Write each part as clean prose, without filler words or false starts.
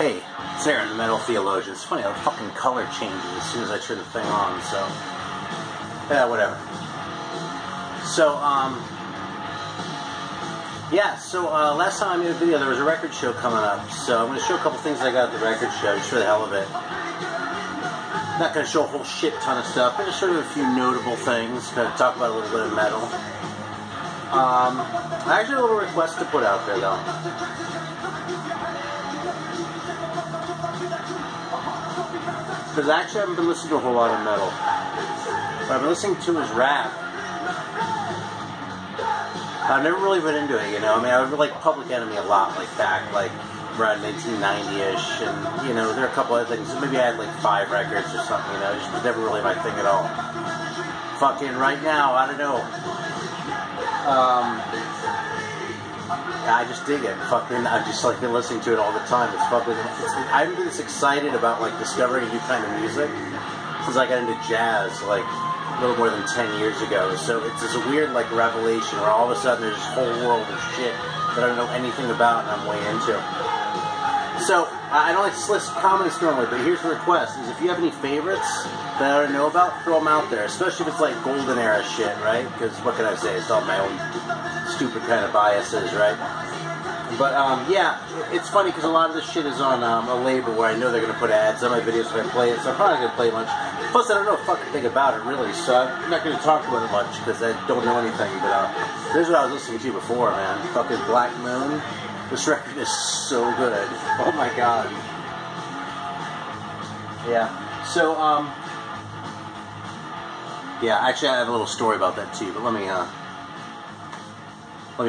Hey, it's Aaron, the Metal Theologian. It's funny how the fucking color changes as soon as I turn the thing on, so... yeah, whatever. So, yeah, so last time I made a video, there was a record show coming up, so I'm going to show a couple things I got at the record show, just for the hell of it. Not going to show a whole shit ton of stuff, but just sort of a few notable things, going to talk about a little bit of metal. I actually have a little request to put out there, though. Because actually I haven't been listening to a whole lot of metal. What I've been listening to is rap. I've never really been into it, you know. I mean, I would like Public Enemy a lot, like back, like around 1990-ish, and you know, there are a couple other things. Maybe I had like 5 records or something, you know. It just was never really my thing at all. Fucking right now, I don't know. I just dig it. Fucking, I just like been listening to it all the time. It's fucking. I haven't been this excited about like discovering a new kind of music since I got into jazz like a little more than 10 years ago. So it's this weird like revelation where all of a sudden there's this whole world of shit that I don't know anything about and I'm way into. So I don't like to list comments normally, but here's the request: is if you have any favorites that I don't know about, throw them out there. Especially if it's like golden era shit, right? Because what can I say? It's all my own stupid kind of biases, right? But yeah, it's funny because a lot of this shit is on a label where I know they're going to put ads on my videos if I play it, so I'm probably not going to play much. Plus, I don't know a fucking thing about it, really, so I'm not going to talk about it much because I don't know anything. But this is what I was listening to before, man. Fucking Black Moon. This record is so good. Oh my god. Yeah. So, yeah, actually I have a little story about that too, but let me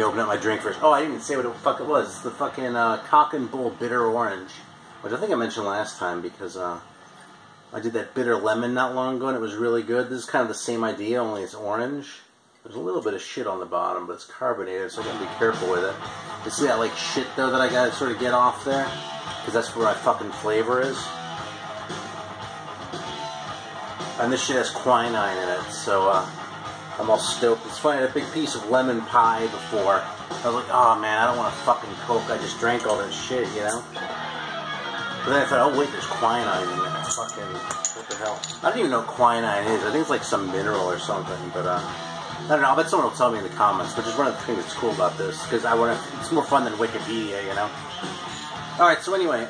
open up my drink first. Oh, I didn't even say what the fuck it was. It's the fucking Cock and Bull Bitter Orange, which I think I mentioned last time because I did that Bitter Lemon not long ago and it was really good. This is kind of the same idea, only it's orange. There's a little bit of shit on the bottom, but it's carbonated, so I gotta be careful with it. You see that like shit though that I gotta sort of get off there? Because that's where my fucking flavor is. And this shit has quinine in it, so I'm all stoked. It's funny, I had a big piece of lemon pie before. I was like, oh man, I don't want a fucking Coke. I just drank all that shit, you know? But then I thought, oh wait, there's quinine in there. Fucking, what the hell? I don't even know what quinine is. I think it's like some mineral or something, but I don't know. I bet someone will tell me in the comments, which is one of the things that's cool about this, because it's more fun than Wikipedia, you know? Alright, so anyway,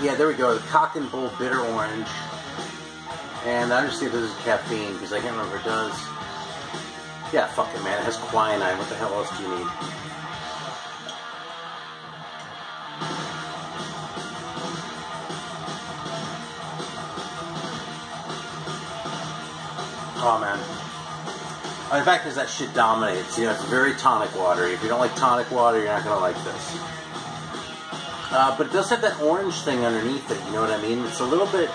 yeah, there we go. The Cock and Bull Bitter Orange. And I understand this is caffeine, because I can't remember if it does. Yeah, fuck it, man. It has quinine. What the hell else do you need? Oh, man. In fact, because that shit dominates. You know, it's very tonic water. If you don't like tonic water, you're not going to like this. But it does have that orange thing underneath it, you know what I mean? It's a little bit...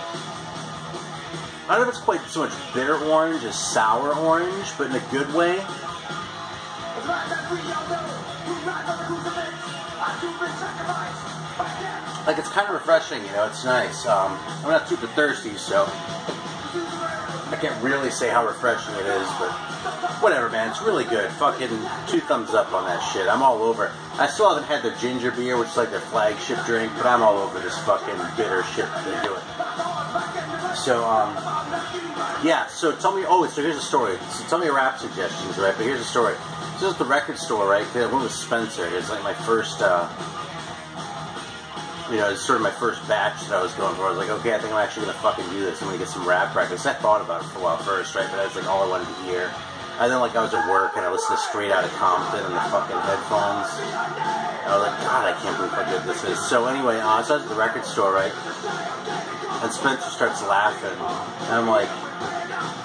I don't know if it's quite so much bitter orange as sour orange, but in a good way. Like, it's kind of refreshing, you know, it's nice. I'm not super thirsty, so I can't really say how refreshing it is, but whatever, man, it's really good. Fucking 2 thumbs up on that shit. I'm all over. I still haven't had their ginger beer, which is like their flagship drink, but I'm all over this fucking bitter shit that they're doing. So, yeah, so tell me, so here's a story. So tell me your rap suggestions, right? But here's a story. This is the record store, right? I went with Spencer. It's like my first, you know, it's sort of my first batch that I was going for. I was like, okay, I think I'm actually going to fucking do this. I'm going to get some rap records. I thought about it for a while first, right? But that's like all I wanted to hear. And then, like, I was at work and I listened to Straight Outta Compton on the fucking headphones. And I was like, God, I can't believe how good this is. So anyway, so I was at the record store, right? And Spencer starts laughing. And I'm like,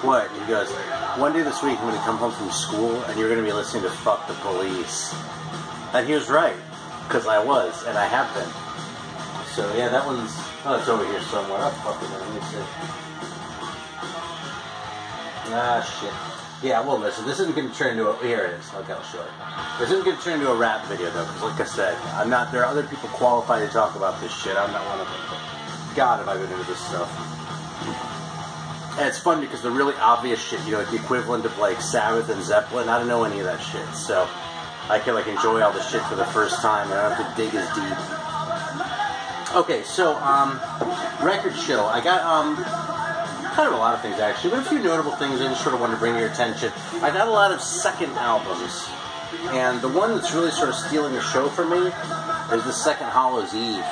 what? And he goes, one day this week I'm going to come home from school and you're going to be listening to Fuck the Police. And he was right. Because I was. And I have been. So yeah, that one's... Oh, it's over here somewhere. Oh, fucking let me see. Ah, shit. Yeah, well, listen, this isn't going to turn into a... Here it is. Okay, I'll show it. This isn't going to turn into a rap video, though, because like I said, I'm not... There are other people qualified to talk about this shit. I'm not one of them. God, have I been into this stuff. And it's fun because the really obvious shit, you know, like the equivalent of, like, Sabbath and Zeppelin, I don't know any of that shit, so I can, like, enjoy all this shit for the first time, and I don't have to dig as deep. Okay, so, record show. I got, kind of a lot of things actually, but a few notable things I just sort of wanted to bring to your attention. I got a lot of second albums, and the one that's really sort of stealing the show for me is the second Hallows Eve,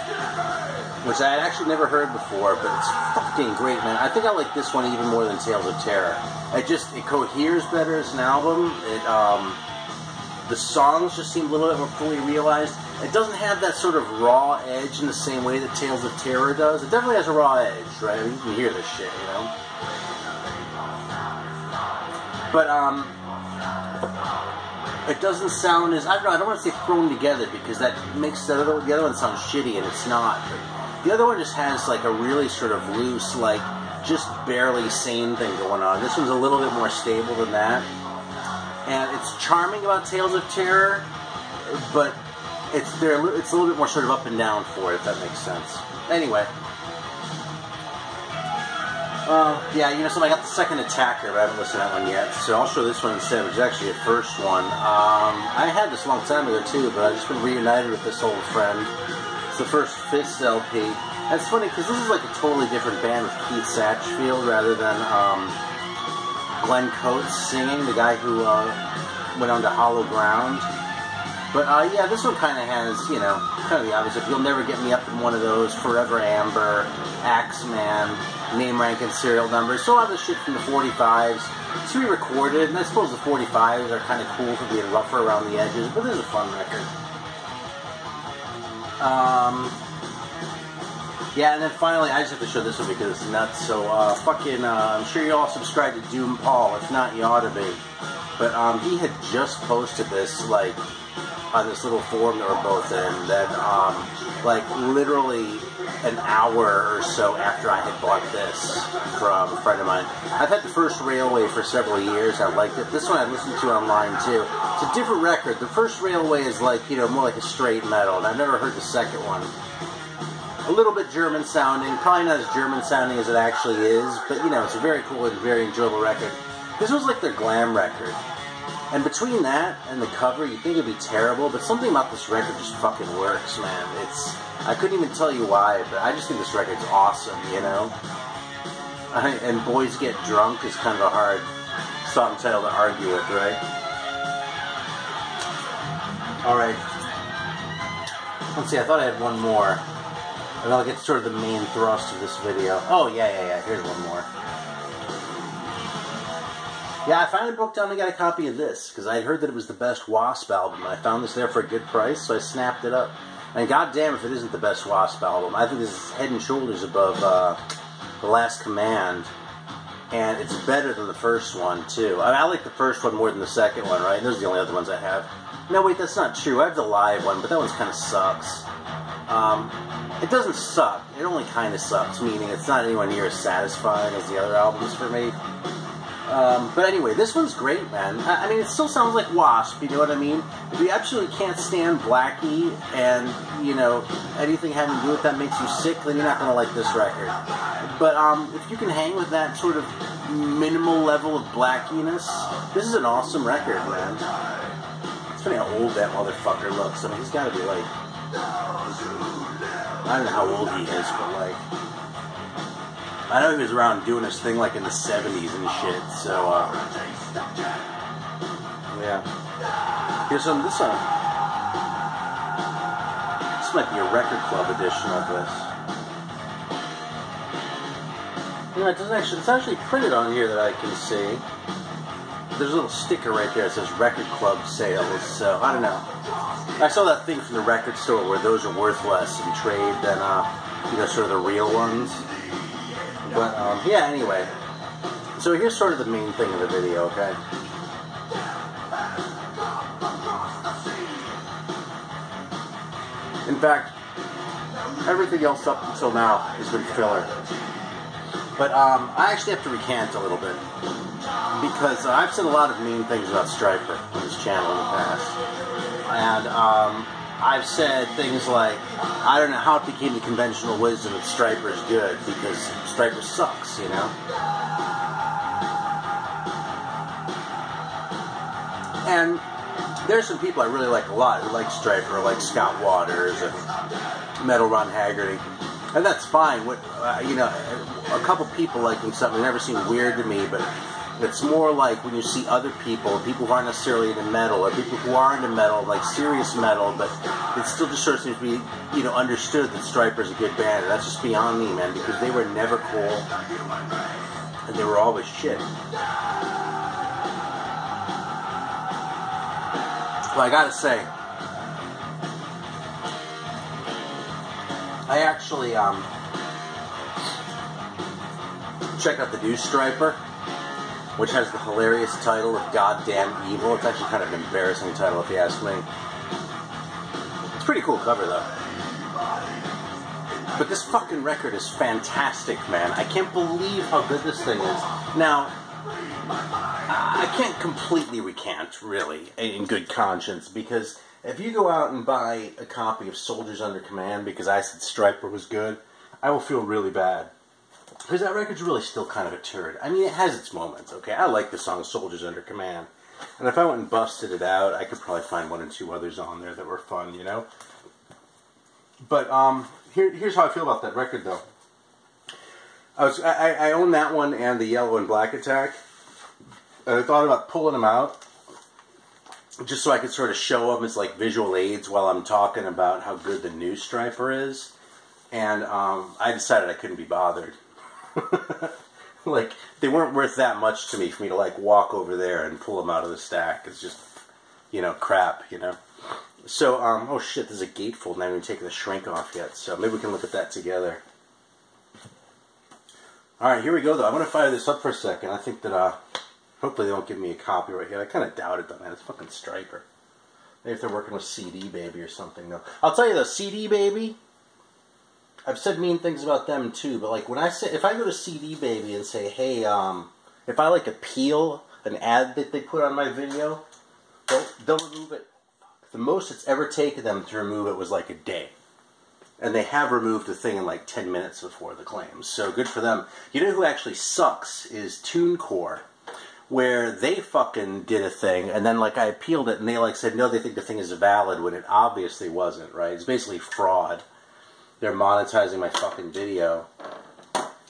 which I had actually never heard before, but it's fucking great, man. I think I like this one even more than Tales of Terror. It coheres better as an album. The songs just seem a little bit more fully realized. It doesn't have that sort of raw edge in the same way that Tales of Terror does. It definitely has a raw edge, right? I mean, you can hear this shit, you know? But, it doesn't sound as, I don't want to say thrown together, because that makes the other one sound shitty, and it's not. But the other one just has, like, a really sort of loose, like, just barely sane thing going on. This one's a little bit more stable than that. And it's charming about Tales of Terror, but it's a little bit more sort of up and down for it, if that makes sense. Anyway. Yeah, you know, so I got the second Attacker, but I haven't listened to that one yet, so I'll show this one instead, which is actually the first one. I had this a long time ago, too, but I've just been reunited with this old friend. It's the first Fist LP. That's funny, because this is like a totally different band with Keith Satchfield rather than, Glenn Coates singing, the guy who went on to Hollow Ground. But yeah, this one kind of has, you know, kind of the obvious. If You'll Never Get Me Up in One of Those, Forever Amber, Axeman, Name, Rank, and Serial Numbers. So a lot of the shit from the 45s. It's re-recorded, and I suppose the 45s are kind of cool for being rougher around the edges, but this is a fun record. Yeah, and then finally, I just have to show this one because it's nuts. So, I'm sure you all subscribe to Doom Paul. If not, you ought to be. But, he had just posted this, like, on this little forum that we're both in, that, like, literally an hour or so after I had bought this from a friend of mine. I've had the first Railway for several years. I liked it. This one I listened to online, too. It's a different record. The first Railway is, like, you know, more like a straight metal, and I've never heard the second one. A little bit German sounding, probably not as German sounding as it actually is, but you know, it's a very cool and very enjoyable record. This was like their glam record. And between that and the cover, you'd think it'd be terrible, but something about this record just fucking works, man. I couldn't even tell you why, but I just think this record's awesome, you know? And Boys Get Drunk is kind of a hard song title to argue with, right? Alright. Let's see, I thought I had one more. And I'll get to sort of the main thrust of this video. Oh, yeah. Here's one more. Yeah, I finally broke down and got a copy of this, because I had heard that it was the best Wasp album. I found this there for a good price, so I snapped it up. And goddamn if it isn't the best Wasp album. I think this is head and shoulders above The Last Command. And it's better than the first one, too. I like the first one more than the second one, right? Those are the only other ones I have. No, wait, that's not true. I have the live one, but that one kind of sucks. It doesn't suck. It only kind of sucks, meaning it's not anywhere near as satisfying as the other albums for me. But anyway, this one's great, man. I mean, it still sounds like Wasp, you know what I mean? If you absolutely can't stand Blackie and, you know, anything having to do with that makes you sick, then you're not going to like this record. But if you can hang with that sort of minimal level of Blackiness, this is an awesome record, man. It's funny how old that motherfucker looks. I mean, he's got to be like... I don't know how old he is, but like... I know he was around doing his thing like in the 70s and shit, so, yeah. Here's some, this might be a record club edition of this. You know, it's actually printed on here that I can see. There's a little sticker right there that says Record Club Sales, so I don't know. I saw that thing from the record store where those are worth less in trade than, you know, sort of the real ones. But, yeah, anyway. So here's sort of the main thing of the video, okay? In fact, everything else up until now has been filler. But, I actually have to recant a little bit. Because I've said a lot of mean things about Stryper on this channel in the past. And, I've said things like, I don't know how it became the conventional wisdom that Stryper is good, because Stryper sucks, you know? And there's some people I really like a lot who like Stryper, like Scott Waters, and metal Ron Haggerty. And that's fine. What you know, a couple people liking something never seemed weird to me, but it's more like when you see other people who aren't necessarily into metal, or people who are into metal, like serious metal, but it still just sort of seems to be, you know, understood that Stryper's a good band. And that's just beyond me, man, because they were never cool, and they were always shit. Well, I gotta say, I actually checked out the new Stryper, which has the hilarious title of Goddamn Evil. It's actually kind of an embarrassing title, if you ask me. It's a pretty cool cover, though. But this fucking record is fantastic, man. I can't believe how good this thing is. Now, I can't completely recant, really, in good conscience, because if you go out and buy a copy of Soldiers Under Command because I said Stryper was good, I will feel really bad. Because that record's really still kind of a turd. I mean, it has its moments, okay? I like the song Soldiers Under Command. And if I went and busted it out, I could probably find one or two others on there that were fun, you know? But here's how I feel about that record, though. I own that one and the Yellow and Black Attack. And I thought about pulling them out, just so I could sort of show them as like visual aids while I'm talking about how good the new Stryper is. And I decided I couldn't be bothered. Like, they weren't worth that much to me for me to like walk over there and pull them out of the stack. It's just, you know, crap, you know. So, oh shit, there's a gatefold and I haven't even taken the shrink off yet, so maybe we can look at that together. Alright, here we go though. I'm going to fire this up for a second. I think that, hopefully they don't give me a copyright here. I kind of doubt it though, man. It's fucking Stryper. Maybe if they're working with CD Baby or something though. I'll tell you though, CD Baby, I've said mean things about them too, but like when I say, if I go to CD Baby and say, hey, if I like appeal an ad that they put on my video, they'll remove it. The most it's ever taken them to remove it was like a day. And they have removed the thing in like 10 minutes before the claims. So good for them. You know who actually sucks is TuneCore, where they fucking did a thing, and then like I appealed it, and they like said, no, they think the thing is valid, when it obviously wasn't, right? It's basically fraud. They're monetizing my fucking video.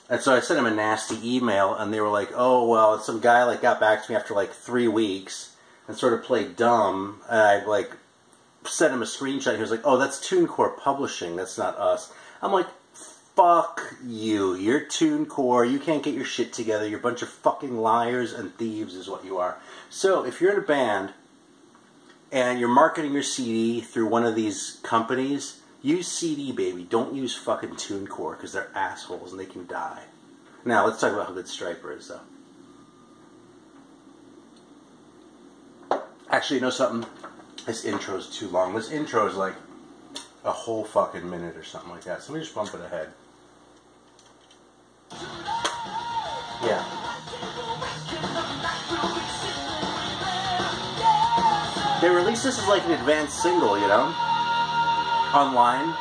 And so I sent them a nasty email, and they were like, oh, well, some guy like got back to me after like 3 weeks, and sort of played dumb, and I like sent him a screenshot. He was like, oh, that's TuneCore Publishing, that's not us. I'm like, fuck you. You're TuneCore. You can't get your shit together. You're a bunch of fucking liars and thieves is what you are. So if you're in a band and you're marketing your CD through one of these companies, use CD Baby. Don't use fucking TuneCore because they're assholes and they can die. Now let's talk about how good Stryper is, though. Actually, you know something? This intro's too long. This intro is like a whole fucking minute or something like that. So let me just bump it ahead. Yeah. They released this as like an advanced single, you know? Online.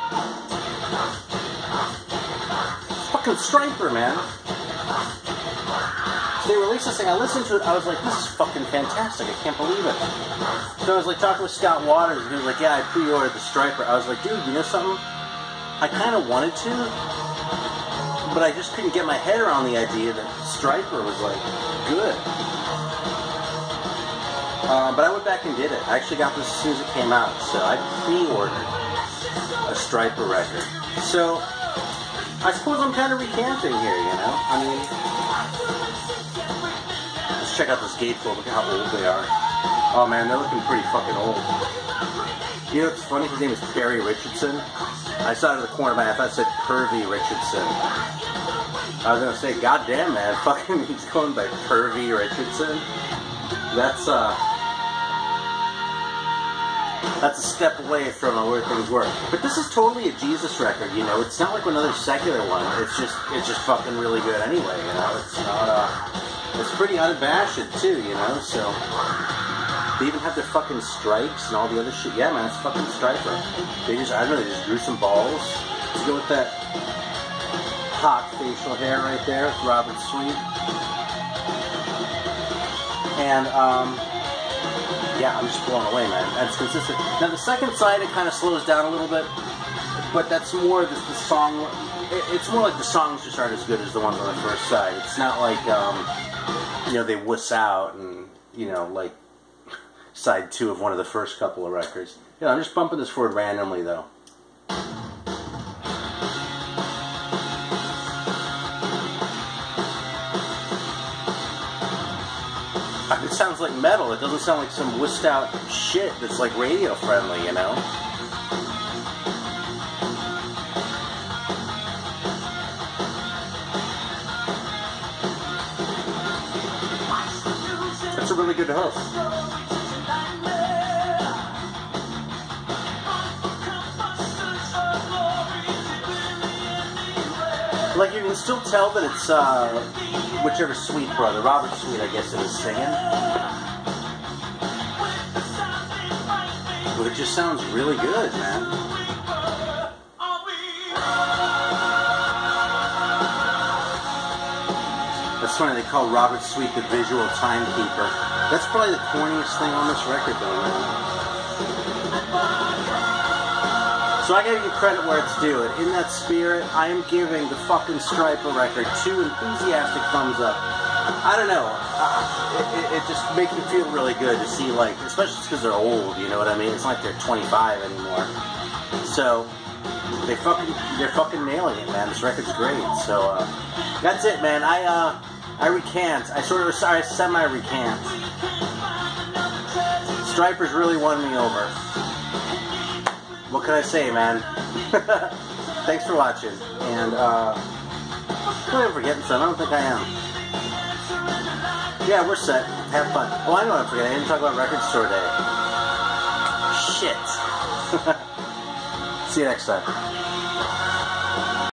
It's fucking Stryper, man. They released this thing, I listened to it, I was like, this is fucking fantastic, I can't believe it. So I was like talking with Scott Waters, and he was like, yeah, I pre-ordered the Stryper. I was like, dude, you know something? I kind of wanted to, but I just couldn't get my head around the idea that Stryper was like, good. But I went back and did it. I actually got this as soon as it came out, so I pre-ordered a Stryper record. So, I suppose I'm kind of recanting here, you know? I mean, let's check out this gatefold. Look at how old they are. Oh man, they're looking pretty fucking old. You know what's funny? His name is Perry Richardson. I saw it in the corner of my eye. I thought it said Pervy Richardson. I was gonna say, goddamn man, fucking he's going by Pervy Richardson. That's a step away from where things were. But this is totally a Jesus record, you know. It's not like another secular one. It's just fucking really good anyway, you know. It's not, it's pretty unabashed too, you know. So they even have their fucking stripes and all the other shit. Yeah, man, it's fucking Stryper. They just, I don't know, they just grew some balls to go with that hot facial hair right there with Robert Sweet. And yeah, I'm just blown away, man. That's consistent. Now the second side, it kind of slows down a little bit. but that's more the song. It's more like the songs just aren't as good as the ones on the first side. It's not like you know, they wuss out and, you know, like side 2 of one of the first couple of records. Yeah, I'm just bumping this forward randomly though. It sounds like metal. It doesn't sound like some wussed out shit that's like radio friendly, you know? That's a really good hook. Like, you can still tell that it's whichever Sweet brother, Robert Sweet, I guess it is, singing. But it just sounds really good, man. That's funny, they call Robert Sweet the visual timekeeper. That's probably the corniest thing on this record, though, man. So I gotta give credit where it's due. In that spirit, I am giving the fucking Stryper record 2 enthusiastic thumbs up. I don't know. It just makes me feel really good to see, like, especially because they're old, you know what I mean? It's not like they're 25 anymore. So they're fucking nailing it, man. This record's great. So that's it, man. I recant. I semi-recant. Stryper's really won me over. What can I say, man? Thanks for watching. And, I'm forgetting something. I don't think I am. Yeah, we're set. Have fun. Oh, I know I'm forgetting. I didn't talk about Record Store Day. Shit. See you next time.